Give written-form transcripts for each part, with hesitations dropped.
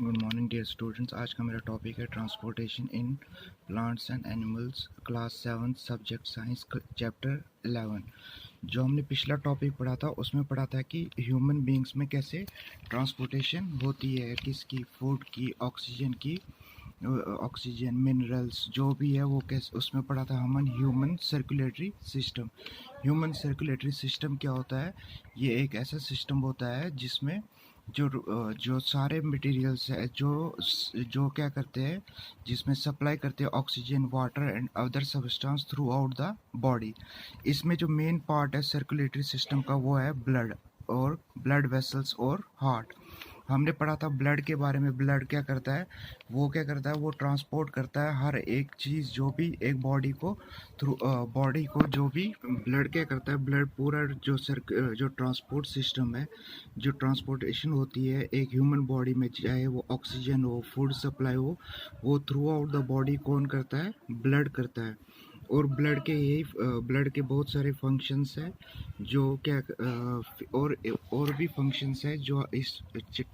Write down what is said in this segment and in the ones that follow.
Good morning dear students. आज का मेरा टॉपिक है transportation in plants and animals, class 7, subject science, chapter 11। जो हमने पिछला टॉपिक पढ़ा था उसमें पढ़ा था कि ह्यूमन बींग्स में कैसे ट्रांसपोर्टेशन होती है, किसकी, फूड की, ऑक्सीजन की, ऑक्सीजन, मिनरल्स जो भी है वो कैसे, उसमें पढ़ा था हमन human circulatory system. Human circulatory system क्या होता है? ये एक ऐसा सिस्टम होता है जिसमें जो सारे मटेरियल्स है जो क्या करते हैं, जिसमें सप्लाई करते हैं oxygen, water and other substance through out the body. इसमें जो मेन पार्ट है सर्कुलेटरी सिस्टम का वो है ब्लड और ब्लड वेसल्स और हार्ट। हमने पढ़ा था ब्लड के बारे में। ब्लड क्या करता है? वो ट्रांसपोर्ट करता है हर एक चीज़ जो भी एक बॉडी को थ्रू बॉडी को, जो भी ब्लड क्या करता है, ब्लड पूरा जो ट्रांसपोर्ट सिस्टम है, जो ट्रांसपोर्टेशन होती है एक ह्यूमन बॉडी में, चाहे वो ऑक्सीजन हो, फूड सप्लाई हो, वो थ्रू आउट द बॉडी कौन करता है? ब्लड करता है। और ब्लड के बहुत सारे फंक्शंस हैं जो क्या और भी फंक्शंस है जो इस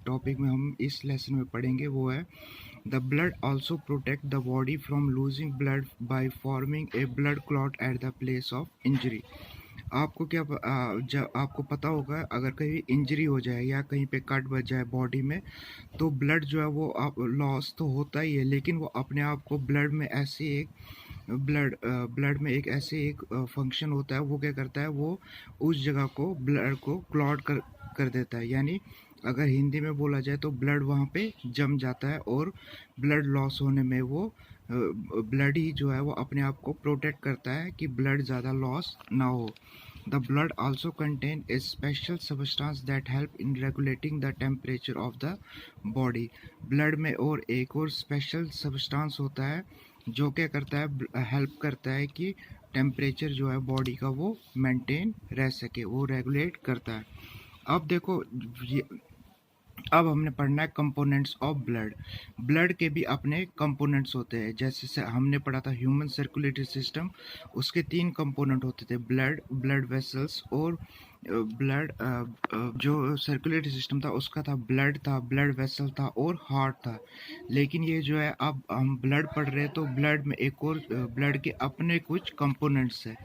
टॉपिक में हम इस लेसन में पढ़ेंगे। वो है the blood also protect the body from losing blood by forming a blood clot at the place of injury. जब आपको पता होगा, अगर कहीं इंजरी हो जाए या कहीं पे कट बच जाए बॉडी में, तो ब्लड जो है वो आप लॉस तो होता ही है, लेकिन वो अपने आप को ब्लड में एक ऐसे एक फंक्शन होता है, वो क्या करता है, वो उस जगह को ब्लड को क्लॉट कर देता है। यानी अगर हिंदी में बोला जाए तो ब्लड वहाँ पे जम जाता है, और ब्लड लॉस होने में वो ब्लड ही जो है वो अपने आप को प्रोटेक्ट करता है कि ब्लड ज़्यादा लॉस ना हो। The blood also contains a special substance that help in regulating the temperature of the body. Blood में और एक और स्पेशल सब्सटेंस होता है जो क्या करता है, हेल्प करता है कि टेम्परेचर जो है बॉडी का वो मेंटेन रह सके, वो रेगुलेट करता है। अब देखो, अब हमने पढ़ना है कंपोनेंट्स ऑफ ब्लड। ब्लड के भी अपने कंपोनेंट्स होते हैं। जैसे से हमने पढ़ा था ह्यूमन सर्कुलेटरी सिस्टम, उसके 3 कंपोनेंट होते थे, ब्लड, ब्लड वेसल्स और ब्लड। जो सर्कुलेटरी सिस्टम था उसका था, ब्लड वेसल था और हार्ट था। लेकिन ये जो है, अब हम ब्लड पढ़ रहे हैं तो ब्लड में एक और ब्लड के अपने कुछ कंपोनेंट्स है।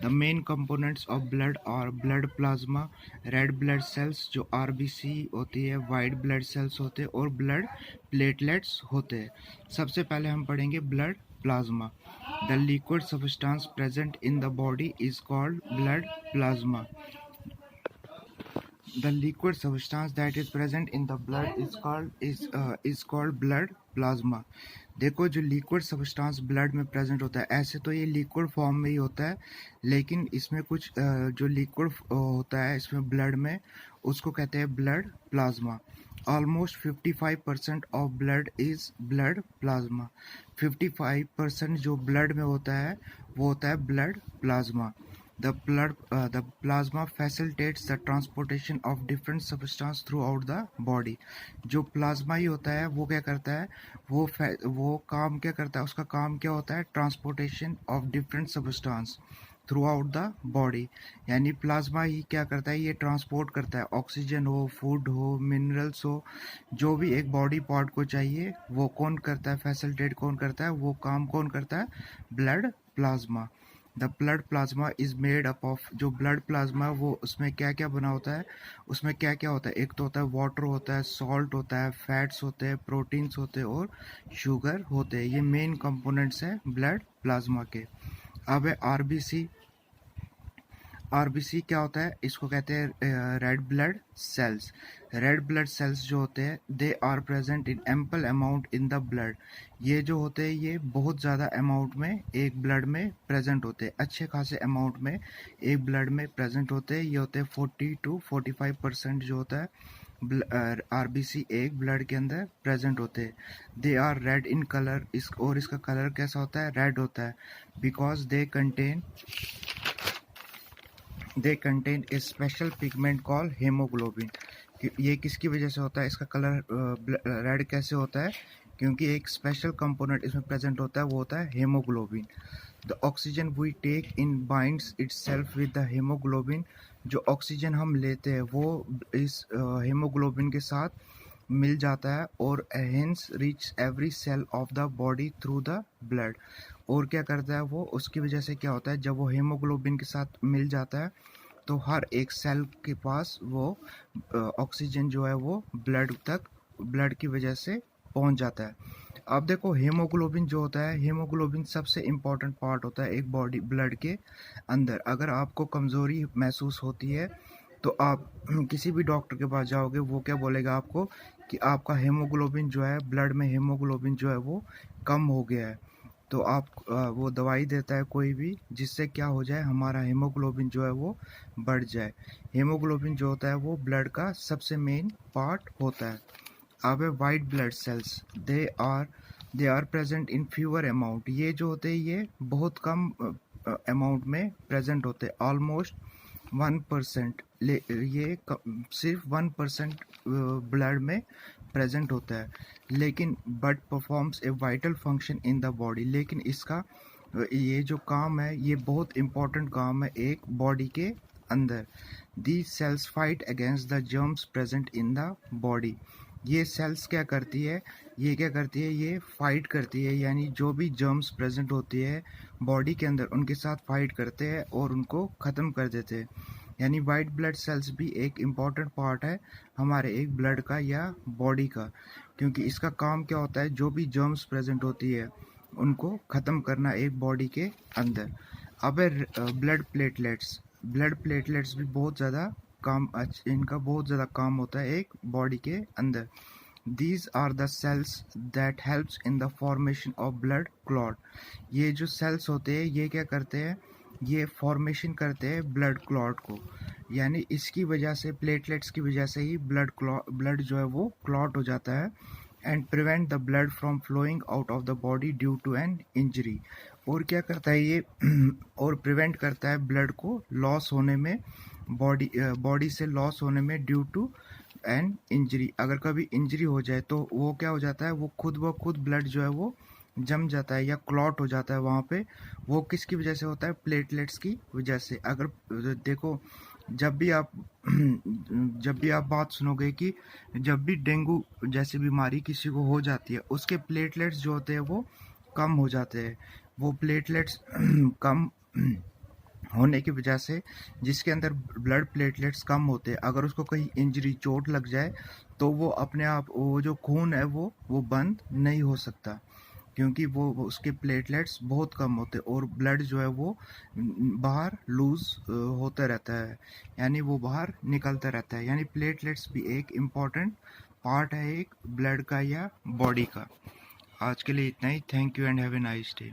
The main components of blood और blood plasma, red blood cells जो आरबीसी होती है, वाइट ब्लड सेल्स होते हैं और ब्लड प्लेटलेट्स होते हैं। सबसे पहले हम पढ़ेंगे blood plasma. The liquid substance present in the body is called blood plasma. The liquid substance that is present in the blood is called blood plasma. देखो, जो लिक्विड सब्सटेंस ब्लड में present होता है, ऐसे तो ये लिक्विड फॉर्म में ही होता है, लेकिन इसमें कुछ जो लिक्विड होता है इसमें ब्लड में, उसको कहते हैं blood plasma. Almost 55% of blood is blood plasma. 55% जो ब्लड में होता है वो होता है blood plasma. The plasma facilitates the transportation of different substance throughout the body. जो प्लाज्मा ही होता है वो क्या करता है, वो काम क्या करता है, उसका काम क्या होता है, transportation of different substance through out the body. यानी प्लाज्मा ही क्या करता है, ये ट्रांसपोर्ट करता है, ऑक्सीजन हो, फूड हो, मिनरल्स हो, जो भी एक बॉडी पार्ट को चाहिए वो कौन करता है, फैसिलिटेट कौन करता है, वो काम कौन करता है, blood plasma. The blood plasma is made up of, जो ब्लड प्लाज्मा वो उसमें क्या क्या बना होता है, उसमें क्या क्या होता है, एक तो होता है वाटर होता है, सॉल्ट होता है, फैट्स होते हैं, प्रोटीन्स होते हैं और शुगर होते हैं। ये मेन कंपोनेंट्स हैं ब्लड प्लाज्मा के। अब है आरबीसी। आरबीसी क्या होता है, इसको कहते हैं red blood cells. Red blood cells जो होते हैं, they are present in ample amount in the blood. ये जो होते हैं ये बहुत ज़्यादा अमाउंट में एक ब्लड में प्रेजेंट होते हैं, अच्छे खासे अमाउंट में एक ब्लड में प्रेजेंट होते हैं। ये होते हैं 40 to 45% जो होता है आरबीसी एक ब्लड के अंदर प्रेजेंट होते हैं। They are red in colour, और इसका कलर कैसा होता है, रेड होता है, because they contain a special pigment call haemoglobin. ये किसकी वजह से होता है, इसका कलर रेड कैसे होता है, क्योंकि एक स्पेशल कंपोनेंट इसमें प्रेजेंट होता है, वो होता है haemoglobin. The oxygen we take in binds itself with the haemoglobin. जो ऑक्सीजन हम लेते हैं वो इस हेमोग्लोबिन के साथ मिल जाता है और hence reach every cell of the body through the blood. और क्या करता है वो, उसकी वजह से क्या होता है, जब वो हीमोग्लोबिन के साथ मिल जाता है तो हर एक सेल के पास वो ऑक्सीजन जो है वो ब्लड की वजह से पहुंच जाता है। अब देखो हीमोग्लोबिन जो होता है, हीमोग्लोबिन सबसे इम्पोर्टेंट पार्ट होता है एक बॉडी ब्लड के अंदर। अगर आपको कमज़ोरी महसूस होती है तो आप किसी भी डॉक्टर के पास जाओगे, वो क्या बोलेगा आपको कि आपका हीमोग्लोबिन जो है, ब्लड में हीमोग्लोबिन जो है वो कम हो गया है। तो आप वो दवाई देता है कोई भी, जिससे क्या हो जाए, हमारा हीमोग्लोबिन जो है वो बढ़ जाए। हीमोग्लोबिन जो होता है वो ब्लड का सबसे मेन पार्ट होता है। अब white blood cells, they are present in fewer amount. ये जो होते हैं ये बहुत कम अमाउंट में प्रेजेंट होते हैं, ऑलमोस्ट 1%। ये सिर्फ 1% ब्लड में प्रेजेंट होता है, लेकिन but performs a vital function in the body. लेकिन इसका ये जो काम है ये बहुत इम्पोर्टेंट काम है एक बॉडी के अंदर। These cells fight against the germs present in the body. ये सेल्स क्या करती है, ये फाइट करती है, यानी जो भी जर्म्स प्रेजेंट होती है बॉडी के अंदर उनके साथ फाइट करते हैं और उनको ख़त्म कर देते हैं। यानी वाइट ब्लड सेल्स भी एक इम्पॉर्टेंट पार्ट है हमारे एक ब्लड का या बॉडी का, क्योंकि इसका काम क्या होता है, जो भी जर्म्स प्रेजेंट होती है उनको ख़त्म करना एक बॉडी के अंदर। अब ब्लड प्लेटलेट्स भी बहुत ज़्यादा इनका बहुत ज़्यादा काम होता है एक बॉडी के अंदर। These are the cells that helps in the formation of blood clot। ये जो सेल्स होते हैं ये क्या करते हैं, ये फॉर्मेशन करते हैं ब्लड क्लॉट को। यानी इसकी वजह से, प्लेटलेट्स की वजह से ही ब्लड जो है वो क्लॉट हो जाता है and prevent the blood from flowing out of the body due to an injury. और क्या करता है ये और प्रिवेंट करता है ब्लड को लॉस होने में, बॉडी से लॉस होने में ड्यू टू एंड इंजरी। अगर कभी इंजरी हो जाए तो वो क्या हो जाता है, वो खुद ब खुद ब्लड जो है वो जम जाता है या क्लॉट हो जाता है वहाँ पे। वो किसकी वजह से होता है, प्लेटलेट्स की वजह से। अगर देखो जब भी आप बात सुनोगे कि जब भी डेंगू जैसी बीमारी किसी को हो जाती है, उसके प्लेटलेट्स जो होते हैं वो कम हो जाते हैं। वो प्लेटलेट्स कम होने की वजह से, जिसके अंदर ब्लड प्लेटलेट्स कम होते हैं, अगर उसको कहीं इंजरी चोट लग जाए तो वो अपने आप वो जो खून है वो बंद नहीं हो सकता, क्योंकि वो उसके प्लेटलेट्स बहुत कम होते हैं और ब्लड जो है वो बाहर लूज होता रहता है, यानी वो बाहर निकलता रहता है। यानी प्लेटलेट्स भी एक इम्पॉर्टेंट पार्ट है एक ब्लड का या बॉडी का। आज के लिए इतना ही। Thank you and have a nice day.